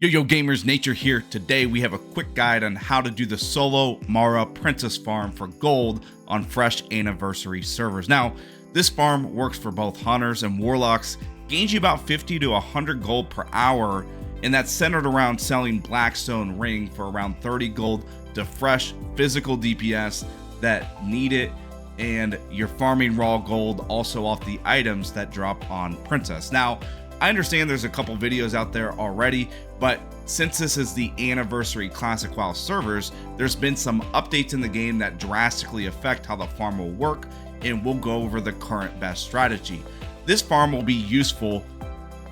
Yo gamers, Nature here. Today we have a quick guide on how to do the solo Maura princess farm for gold on fresh anniversary servers. Now, this farm works for both hunters and warlocks, gains you about 50 to 100 gold per hour, and that's centered around selling Blackstone ring for around 30 gold to fresh physical DPS that need it, and you're farming raw gold also off the items that drop on princess. Now, I understand there's a couple videos out there already, but since this is the anniversary Classic WoW servers, there's been some updates in the game that drastically affect how the farm will work, and we'll go over the current best strategy. This farm will be useful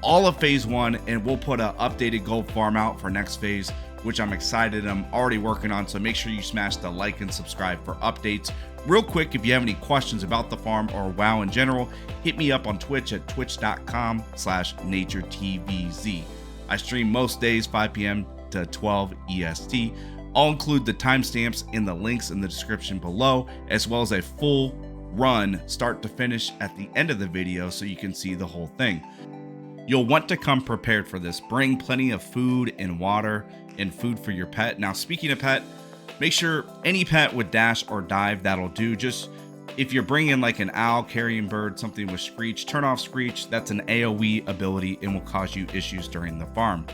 all of phase 1, and we'll put an updated gold farm out for next phase, which I'm excited. I'm already working on, so make sure you smash the like and subscribe for updates. Real quick, if you have any questions about the farm or WoW in general, hit me up on Twitch at twitch.com/naturetvz. I stream most days 5 p.m. to 12 EST. I'll include the timestamps in the links in the description below, as well as a full run start to finish at the end of the video so you can see the whole thing. You'll want to come prepared for this. Bring plenty of food and water and food for your pet. Now, speaking of pet, make sure any pet with dash or dive, that'll do. Just if you're bringing like an owl, carrion bird, something with screech, turn off screech. That's an AoE ability and will cause you issues during the farm.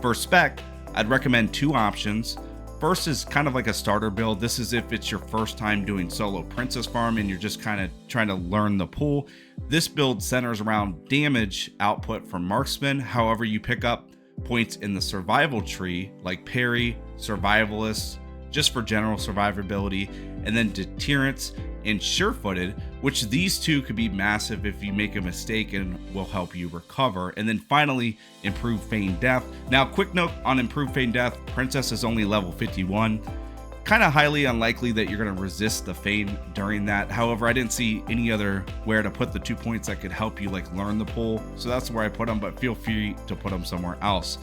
For spec, I'd recommend two options. First is kind of like a starter build. This is if it's your first time doing solo princess farm and you're just kind of trying to learn the pool. This build centers around damage output from marksman. However, you pick up points in the survival tree like parry, survivalist, just for general survivability, and then deterrence and sure-footed, which these two could be massive if you make a mistake and will help you recover. And then finally, improve feign death. Now, quick note on improve feign death, princess is only level 51. Kind of highly unlikely that you're going to resist the feign during that. However, I didn't see any other where to put the 2 points that could help you like learn the pull, so that's where I put them, but feel free to put them somewhere else.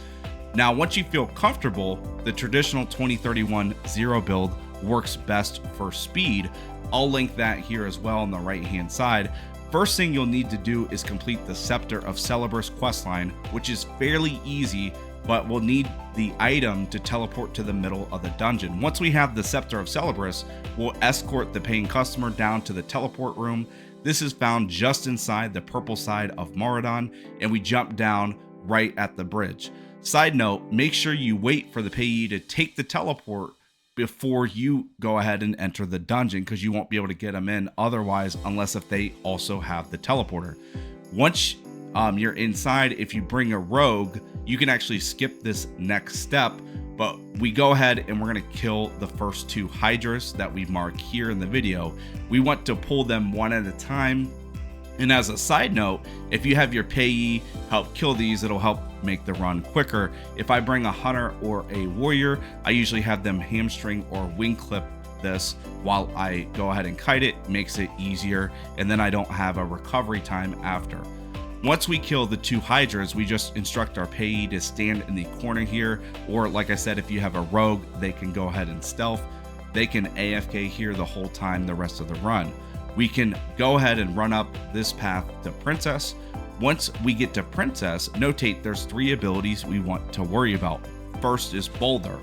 Now, once you feel comfortable, the traditional 20-31-0 build works best for speed. I'll link that here as well on the right hand side. First thing you'll need to do is complete the Scepter of Celebras questline, which is fairly easy, but we'll need the item to teleport to the middle of the dungeon. Once we have the Scepter of Celebras, we'll escort the paying customer down to the teleport room. This is found just inside the purple side of Mauradon, and we jump down right at the bridge. Side note, make sure you wait for the payee to take the teleport before you go ahead and enter the dungeon, because you won't be able to get them in otherwise unless if they also have the teleporter. Once you're inside, if you bring a rogue, you can actually skip this next step, but we go ahead and we're going to kill the first two hydras that we mark here in the video. We want to pull them one at a time. And as a side note, if you have your payee help kill these, it'll help make the run quicker. If I bring a hunter or a warrior, I usually have them hamstring or wing clip this while I go ahead and kite it. Makes it easier, and then I don't have a recovery time after. Once we kill the two hydras, we just instruct our payee to stand in the corner here, or like I said, if you have a rogue, they can go ahead and stealth. They can AFK here the whole time the rest of the run. We can go ahead and run up this path to princess. Once we get to princess, notate there's 3 abilities we want to worry about. First is boulder,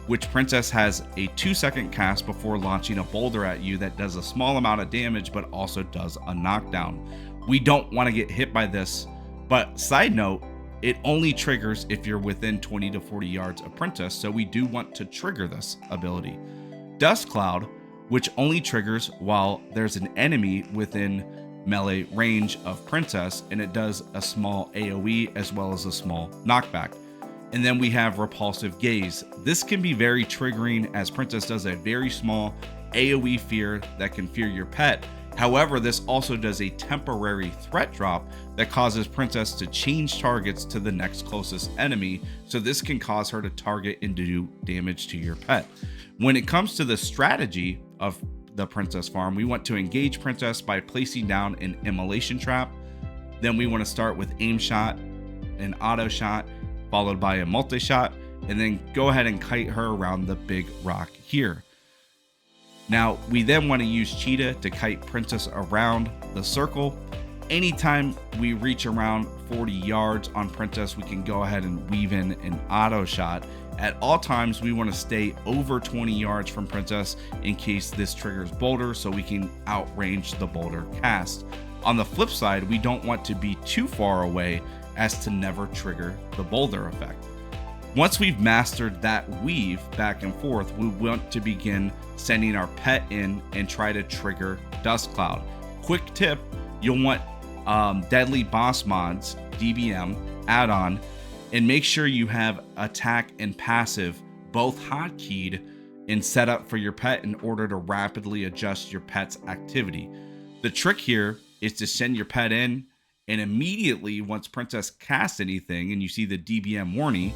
which princess has a 2-second cast before launching a boulder at you that does a small amount of damage but also does a knockdown. We don't want to get hit by this, but side note, it only triggers if you're within 20 to 40 yards of princess, so we do want to trigger this ability. Dust cloud, which only triggers while there's an enemy within melee range of princess, and it does a small AoE as well as a small knockback. And then we have repulsive gaze. This can be very triggering as princess does a very small AoE fear that can fear your pet. However, this also does a temporary threat drop that causes princess to change targets to the next closest enemy, so this can cause her to target and do damage to your pet. When it comes to the strategy of the princess farm, we want to engage princess by placing down an immolation trap. Then we want to start with aim shot, an auto shot, followed by a multi-shot, and then go ahead and kite her around the big rock here. Now, we then want to use cheetah to kite princess around the circle. Anytime we reach around 40 yards on Princess, we can go ahead and weave in an auto shot. At all times, we want to stay over 20 yards from Princess in case this triggers Boulder, so we can outrange the Boulder cast. On the flip side, we don't want to be too far away as to never trigger the Boulder effect. Once we've mastered that weave back and forth, we want to begin sending our pet in and try to trigger Dust Cloud. Quick tip, you'll want Deadly Boss Mods, DBM, add-on, and make sure you have attack and passive both hotkeyed and set up for your pet in order to rapidly adjust your pet's activity. The trick here is to send your pet in, and immediately once Princess casts anything and you see the DBM warning,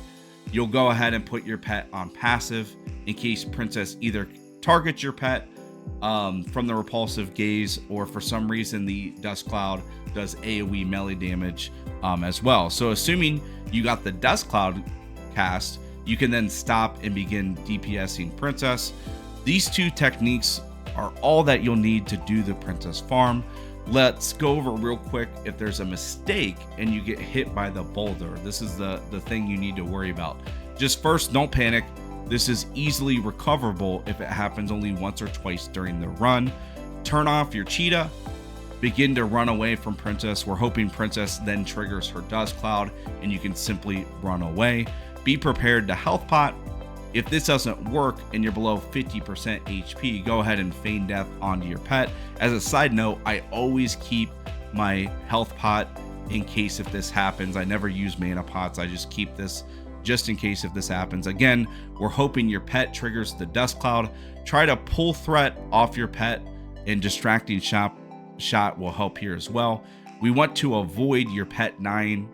you'll go ahead and put your pet on passive in case Princess either targets your pet from the repulsive gaze, or for some reason the Dust Cloud does AoE melee damage as well. So assuming you got the Dust Cloud cast, you can then stop and begin DPSing Princess. These two techniques are all that you'll need to do the Princess farm. Let's go over real quick if there's a mistake and you get hit by the Boulder. This is the thing you need to worry about. Just first, don't panic. This is easily recoverable if it happens only once or twice during the run. Turn off your cheetah. Begin to run away from Princess. We're hoping Princess then triggers her Dust Cloud and you can simply run away. Be prepared to health pot. If this doesn't work and you're below 50% HP, go ahead and feign death onto your pet. As a side note, I always keep my health pot in case if this happens. I never use mana pots. I just keep this just in case if this happens. Again, we're hoping your pet triggers the Dust Cloud. Try to pull threat off your pet, and distracting shot will help here as well. We want to avoid your pet dying.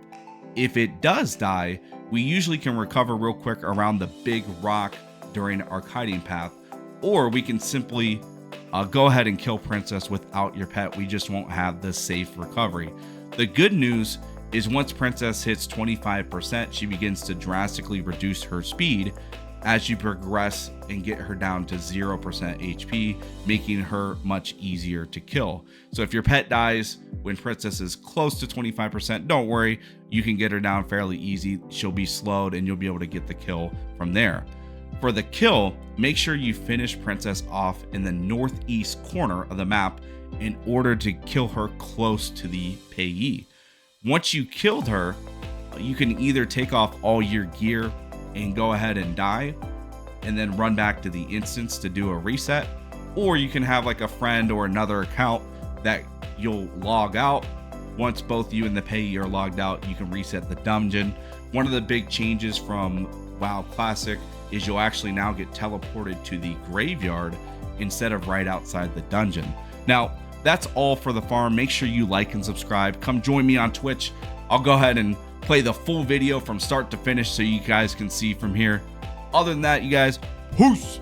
If it does die, we usually can recover real quick around the big rock during our kiting path, or we can simply go ahead and kill Princess without your pet. We just won't have the safe recovery. The good news is once Princess hits 25%, she begins to drastically reduce her speed as you progress and get her down to 0% HP, making her much easier to kill. So if your pet dies when Princess is close to 25%, don't worry, you can get her down fairly easy. She'll be slowed and you'll be able to get the kill from there. For the kill, make sure you finish Princess off in the northeast corner of the map in order to kill her close to the payee. Once you killed her, you can either take off all your gear and go ahead and die and then run back to the instance to do a reset, or you can have like a friend or another account that you'll log out. Once both you and the payee are logged out, you can reset the dungeon. One of the big changes from WoW Classic is you'll actually now get teleported to the graveyard instead of right outside the dungeon. Now, that's all for the farm. Make sure you like and subscribe. Come join me on Twitch. I'll go ahead and play the full video from start to finish so you guys can see from here. Other than that, you guys, peace.